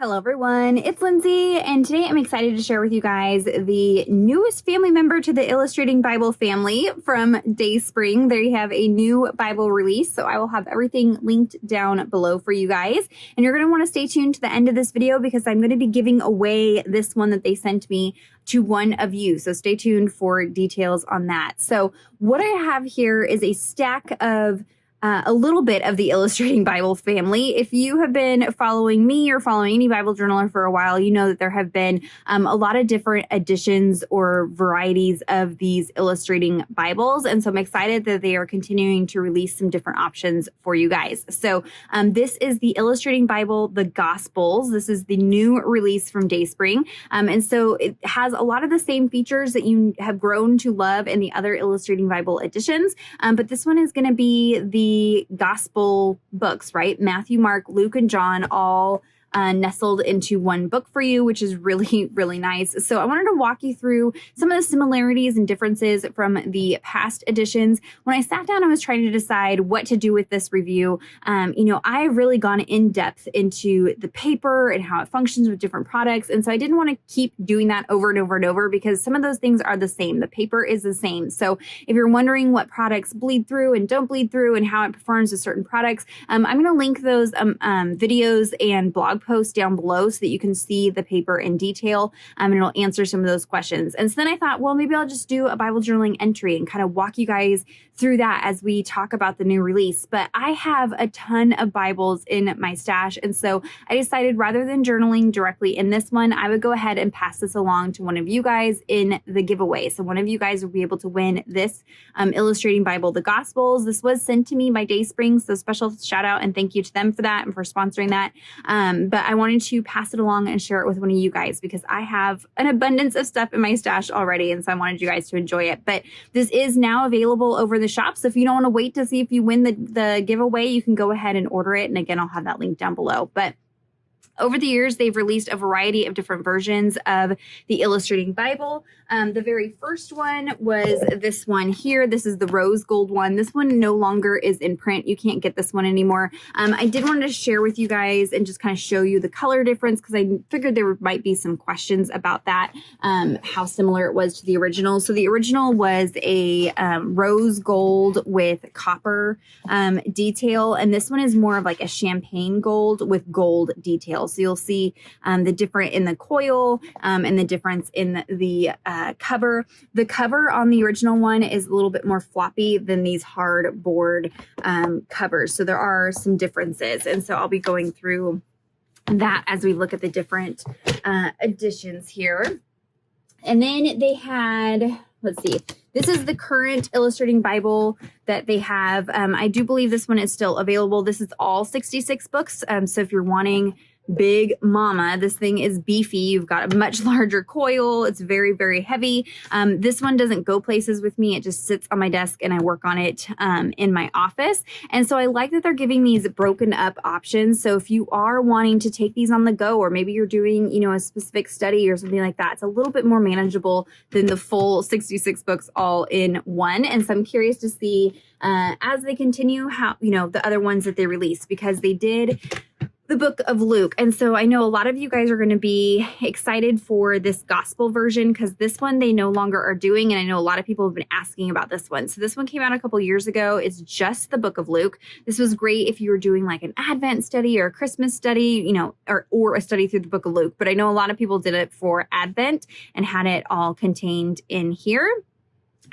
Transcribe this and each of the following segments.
Hello everyone, it's Lindsay, and today I'm excited to share with you guys the newest family member to the Illustrating Bible family from DaySpring. They have a new Bible release, so I will have everything linked down below for you guys. And you're going to want to stay tuned to the end of this video because I'm going to be giving away this one that they sent me to one of you. So stay tuned for details on that. So what I have here is a stack of a little bit of the Illustrating Bible family. If you have been following me or following any Bible journaler for a while, you know that there have been a lot of different editions or varieties of these Illustrating Bibles. And so I'm excited that they are continuing to release some different options for you guys. So this is the Illustrating Bible, the Gospels. This is the new release from DaySpring. And so it has a lot of the same features that you have grown to love in the other Illustrating Bible editions. But this one is going to be the gospel books, right? Matthew, Mark, Luke, and John all nestled into one book for you, which is really, really nice. So I wanted to walk you through some of the similarities and differences from the past editions. When I sat down, I was trying to decide what to do with this review. I've really gone in depth into the paper and how it functions with different products. And so I didn't want to keep doing that over and over and over because some of those things are the same. The paper is the same. So if you're wondering what products bleed through and don't bleed through and how it performs with certain products, I'm going to link those videos and blog post down below so that you can see the paper in detail, and it'll answer some of those questions. And so then I thought, well, maybe I'll just do a Bible journaling entry and kind of walk you guys through that as we talk about the new release. But I have a ton of Bibles in my stash, and so I decided rather than journaling directly in this one, I would go ahead and pass this along to one of you guys in the giveaway. So one of you guys will be able to win this Illustrating Bible, the Gospels. This was sent to me by DaySpring, so special shout out and thank you to them for that and for sponsoring that. But I wanted to pass it along and share it with one of you guys because I have an abundance of stuff in my stash already, and so I wanted you guys to enjoy it. But this is now available over the shop, so if you don't want to wait to see if you win the giveaway, you can go ahead and order it. And again, I'll have that link down below. But over the years, they've released a variety of different versions of the Illustrating Bible. The very first one was this one here. This is the rose gold one. This one no longer is in print. You can't get this one anymore. I did want to share with you guys and just kind of show you the color difference because I figured there might be some questions about that, how similar it was to the original. So the original was a rose gold with copper detail, and this one is more of like a champagne gold with gold detail. So you'll see the difference in the coil and the difference in the cover. The cover on the original one is a little bit more floppy than these hardboard covers. So there are some differences. And so I'll be going through that as we look at the different editions here. And then they had, let's see, this is the current Illustrating Bible that they have. I do believe this one is still available. This is all 66 books. So if you're wanting Big Mama, this thing is beefy. You've got a much larger coil. It's very, very heavy. This one doesn't go places with me. It just sits on my desk and I work on it in my office. And so I like that they're giving these broken up options. So if you are wanting to take these on the go, or maybe you're doing, a specific study or something like that, it's a little bit more manageable than the full 66 books all in one. And so I'm curious to see as they continue how, the other ones that they released, because they did the book of Luke. And so I know a lot of you guys are going to be excited for this gospel version because this one they no longer are doing. And I know a lot of people have been asking about this one. So this one came out a couple years ago. It's just the book of Luke. This was great if you were doing like an Advent study or a Christmas study, or a study through the book of Luke. But I know a lot of people did it for Advent and had it all contained in here.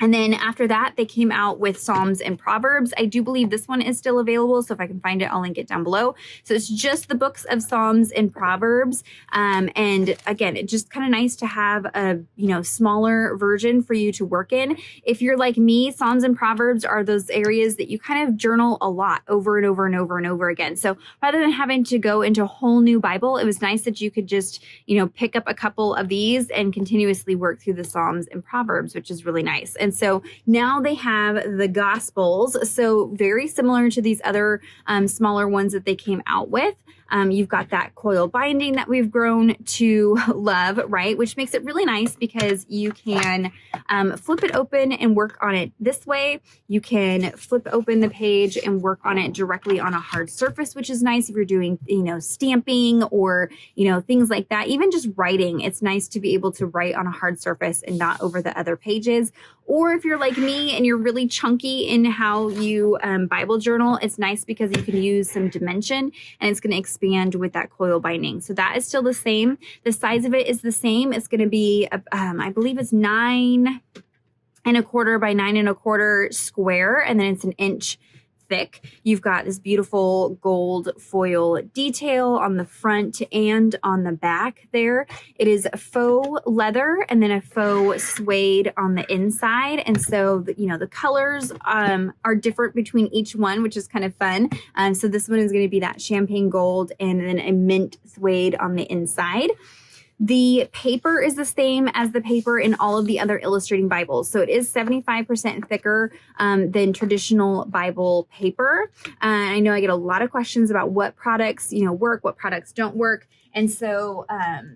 And then after that, they came out with Psalms and Proverbs. I do believe this one is still available. So if I can find it, I'll link it down below. So it's just the books of Psalms and Proverbs. And again, it's just kind of nice to have a, smaller version for you to work in. If you're like me, Psalms and Proverbs are those areas that you kind of journal a lot over and over and over and over again. So rather than having to go into a whole new Bible, it was nice that you could just, pick up a couple of these and continuously work through the Psalms and Proverbs, which is really nice. And so now they have the Gospels. So very similar to these other smaller ones that they came out with. You've got that coil binding that we've grown to love, right? Which makes it really nice because you can flip it open and work on it this way. You can flip open the page and work on it directly on a hard surface, which is nice if you're doing, stamping or, things like that. Even just writing, it's nice to be able to write on a hard surface and not over the other pages. Or if you're like me and you're really chunky in how you Bible journal, it's nice because you can use some dimension and it's going to expand with that coil binding. So that is still the same. The size of it is the same. It's going to be, I believe it's 9¼ by 9¼ square, and then it's an inch thick. You've got this beautiful gold foil detail on the front and on the back there. It is faux leather and then a faux suede on the inside. And so, the colors are different between each one, which is kind of fun. So this one is going to be that champagne gold and then a mint suede on the inside. The paper is the same as the paper in all of the other illustrating Bibles. So it is 75% thicker than traditional Bible paper. I know I get a lot of questions about what products, work, what products don't work. And so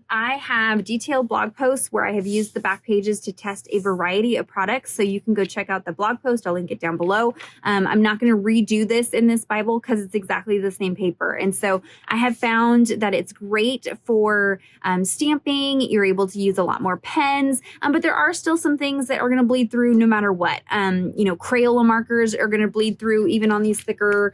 I have detailed blog posts where I have used the back pages to test a variety of products. So you can go check out the blog post. I'll link it down below. I'm not going to redo this in this Bible because it's exactly the same paper. And so I have found that it's great for stamping. You're able to use a lot more pens, but there are still some things that are going to bleed through no matter what. Crayola markers are going to bleed through even on these thicker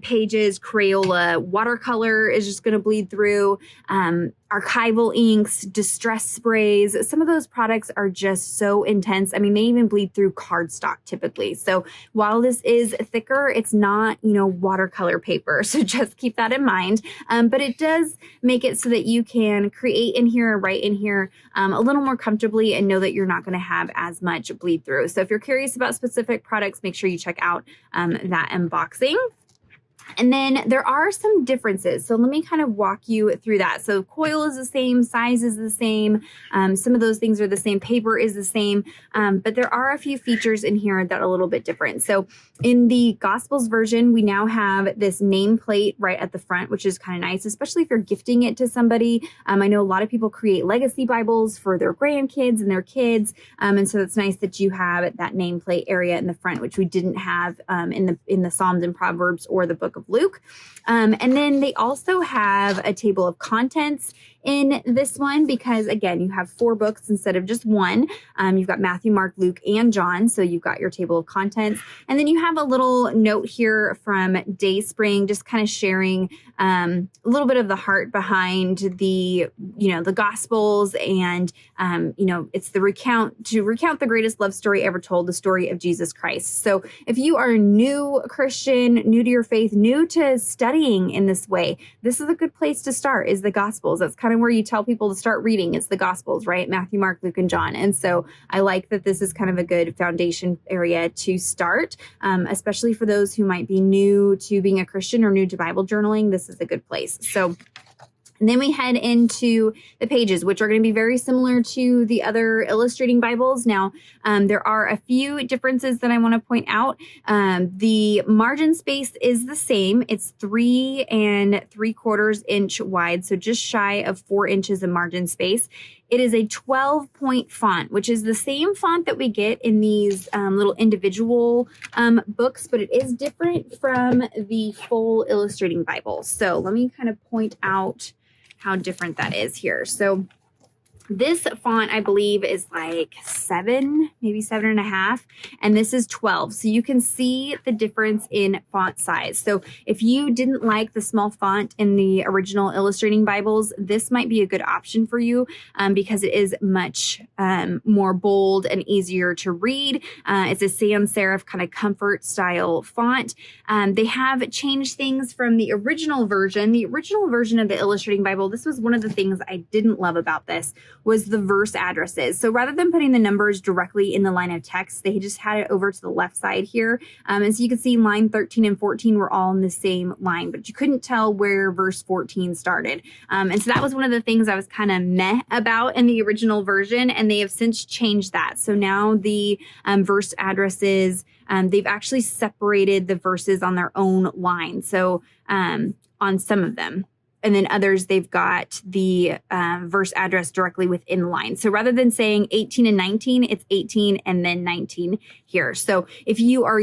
pages. Crayola watercolor is just going to bleed through. Archival inks, distress sprays, some of those products are just so intense. I mean, they even bleed through cardstock typically. So while this is thicker, it's not, watercolor paper. So just keep that in mind. But it does make it so that you can create in here, write in here a little more comfortably and know that you're not going to have as much bleed through. So if you're curious about specific products, make sure you check out that unboxing. And then there are some differences. So let me kind of walk you through that. So coil is the same, size is the same. Some of those things are the same. Paper is the same. But there are a few features in here that are a little bit different. So in the Gospels version, we now have this nameplate right at the front, which is kind of nice, especially if you're gifting it to somebody. I know a lot of people create legacy Bibles for their grandkids and their kids. And so it's nice that you have that nameplate area in the front, which we didn't have in the Psalms and Proverbs or the book of Luke. And then they also have a table of contents in this one because, again, you have 4 books instead of just one. You've got Matthew, Mark, Luke, and John. So you've got your table of contents. And then you have a little note here from DaySpring, just kind of sharing a little bit of the heart behind the Gospels. And, it's to recount the greatest love story ever told, the story of Jesus Christ. So if you are a new Christian, new to your faith, new to studying in this way, this is a good place to start, is the Gospels. That's kind of where you tell people to start reading. It's the Gospels, right? Matthew, Mark, Luke, and John. And so I like that this is kind of a good foundation area to start, especially for those who might be new to being a Christian or new to Bible journaling. This is a good place. So and then we head into the pages, which are going to be very similar to the other illustrating Bibles. Now, there are a few differences that I want to point out. The margin space is the same. It's 3 3/4 inch wide, so just shy of 4 inches of margin space. It is a 12-point font, which is the same font that we get in these little individual books, but it is different from the full illustrating Bible. So let me kind of point out how different that is here. So this font, I believe, is like 7, maybe 7.5, and this is 12. So you can see the difference in font size. So if you didn't like the small font in the original illustrating Bibles, this might be a good option for you because it is much more bold and easier to read. It's a sans serif kind of comfort style font. They have changed things from the original version. The original version of the illustrating Bible, this was one of the things I didn't love about this, was the verse addresses. So rather than putting the numbers directly in the line of text, they just had it over to the left side here. And so you can see line 13 and 14 were all in the same line, but you couldn't tell where verse 14 started. And so that was one of the things I was kind of meh about in the original version, and they have since changed that. So now the verse addresses, they've actually separated the verses on their own line. So on some of them. and then others, they've got the verse address directly within the line. So rather than saying 18 and 19, it's 18 and then 19 here. So if you are,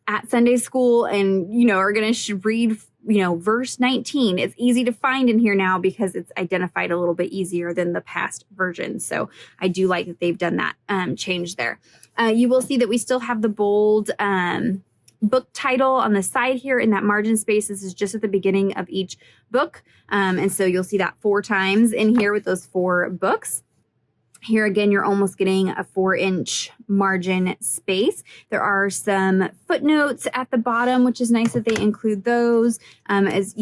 at Sunday school and, are going to read, verse 19, it's easy to find in here now because it's identified a little bit easier than the past version. So I do like that they've done that change there. You will see that we still have the bold book title on the side here in that margin space. This is just at the beginning of each book. And so you'll see that 4 times in here with those 4 books. Here again, you're almost getting a 4-inch margin space. There are some footnotes at the bottom, which is nice that they include those. As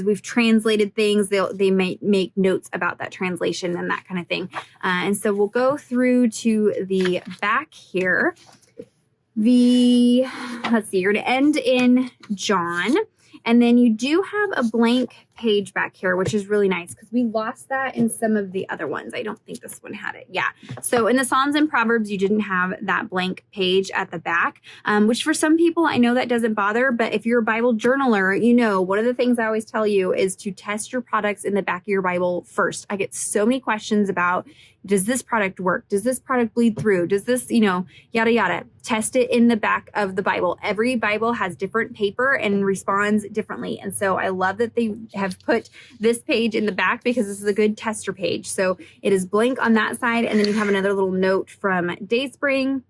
we've translated things, they may make notes about that translation and that kind of thing. And so we'll go through to the back here. Let's see, you're going to end in John. And then you do have a blank page back here, which is really nice because we lost that in some of the other ones. I don't think this one had it. Yeah. So in the Psalms and Proverbs, you didn't have that blank page at the back, which for some people, I know that doesn't bother. But if you're a Bible journaler, one of the things I always tell you is to test your products in the back of your Bible first. I get so many questions about, does this product work? Does this product bleed through? Does this, yada, yada. Test it in the back of the Bible. Every Bible has different paper and responds differently. And so I love that they have put this page in the back because this is a good tester page. So it is blank on that side. And then you have another little note from DaySpring.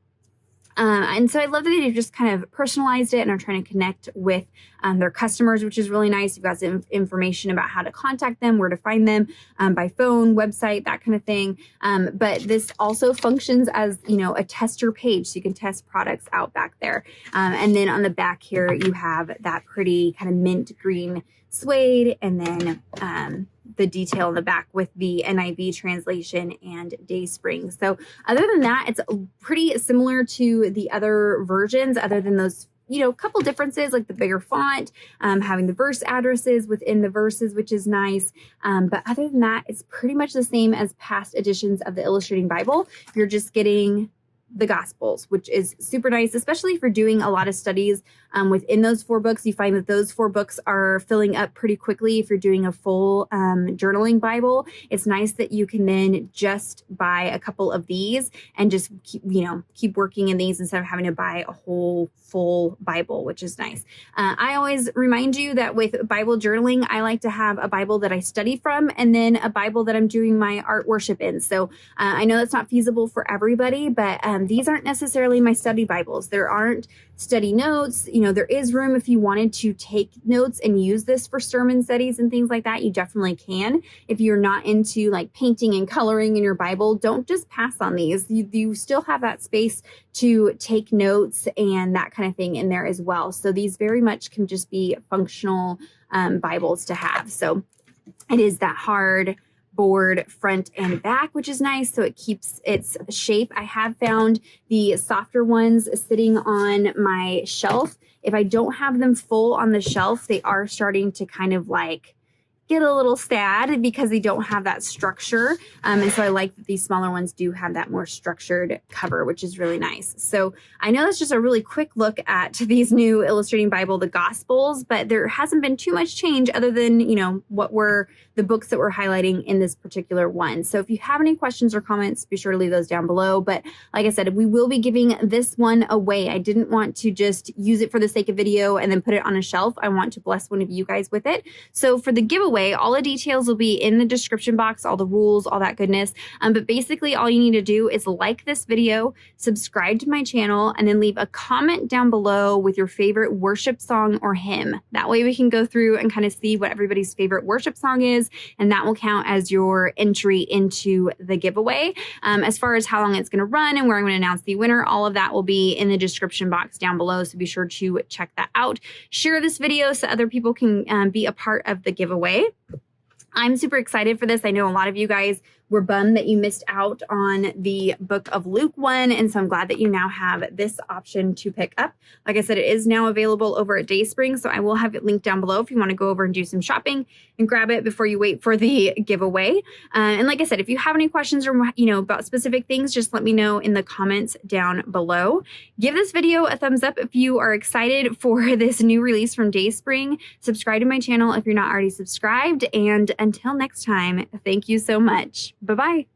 And so I love that they just kind of personalized it and are trying to connect with their customers, which is really nice. You've got some information about how to contact them, where to find them by phone, website, that kind of thing. But this also functions as, a tester page. So you can test products out back there. And then on the back here, you have that pretty kind of mint green suede, and then the detail in the back with the NIV translation and DaySpring. So other than that, it's pretty similar to the other versions, other than those, couple differences like the bigger font, having the verse addresses within the verses, which is nice. But other than that, it's pretty much the same as past editions of the Illustrating Bible. You're just getting the Gospels, which is super nice, especially if you're doing a lot of studies within those 4 books. You find that those 4 books are filling up pretty quickly. If you're doing a full journaling Bible, it's nice that you can then just buy a couple of these and just keep working in these instead of having to buy a whole full Bible, which is nice. I always remind you that with Bible journaling, I like to have a Bible that I study from and then a Bible that I'm doing my art worship in. So I know that's not feasible for everybody, but these aren't necessarily my study Bibles. There aren't study notes. There is room if you wanted to take notes and use this for sermon studies and things like that. You definitely can. If you're not into like painting and coloring in your Bible, don't just pass on these. You still have that space to take notes and that kind of thing in there as well. So these very much can just be functional Bibles to have. So it is that hard board front and back, which is nice. So it keeps its shape. I have found the softer ones sitting on my shelf. If I don't have them full on the shelf, they are starting to kind of like get a little sad because they don't have that structure. And so I like that these smaller ones do have that more structured cover, which is really nice. So I know that's just a really quick look at these new Illustrating Bible, the Gospels, but there hasn't been too much change other than, what were the books that we're highlighting in this particular one. So if you have any questions or comments, be sure to leave those down below. But like I said, we will be giving this one away. I didn't want to just use it for the sake of video and then put it on a shelf. I want to bless one of you guys with it. So for the giveaway, all the details will be in the description box, all the rules, all that goodness. But basically all you need to do is like this video, subscribe to my channel, and then leave a comment down below with your favorite worship song or hymn. That way we can go through and kind of see what everybody's favorite worship song is, and that will count as your entry into the giveaway. As far as how long it's going to run and where I'm going to announce the winner, all of that will be in the description box down below. So be sure to check that out. Share this video so other people can be a part of the giveaway. I'm super excited for this. I know a lot of you guys were bummed that you missed out on the book of Luke one. And so I'm glad that you now have this option to pick up. Like I said, it is now available over at DaySpring. So I will have it linked down below if you want to go over and do some shopping and grab it before you wait for the giveaway. And like I said, if you have any questions or, about specific things, just let me know in the comments down below. Give this video a thumbs up if you are excited for this new release from DaySpring. Subscribe to my channel if you're not already subscribed. And until next time, thank you so much. Bye-bye.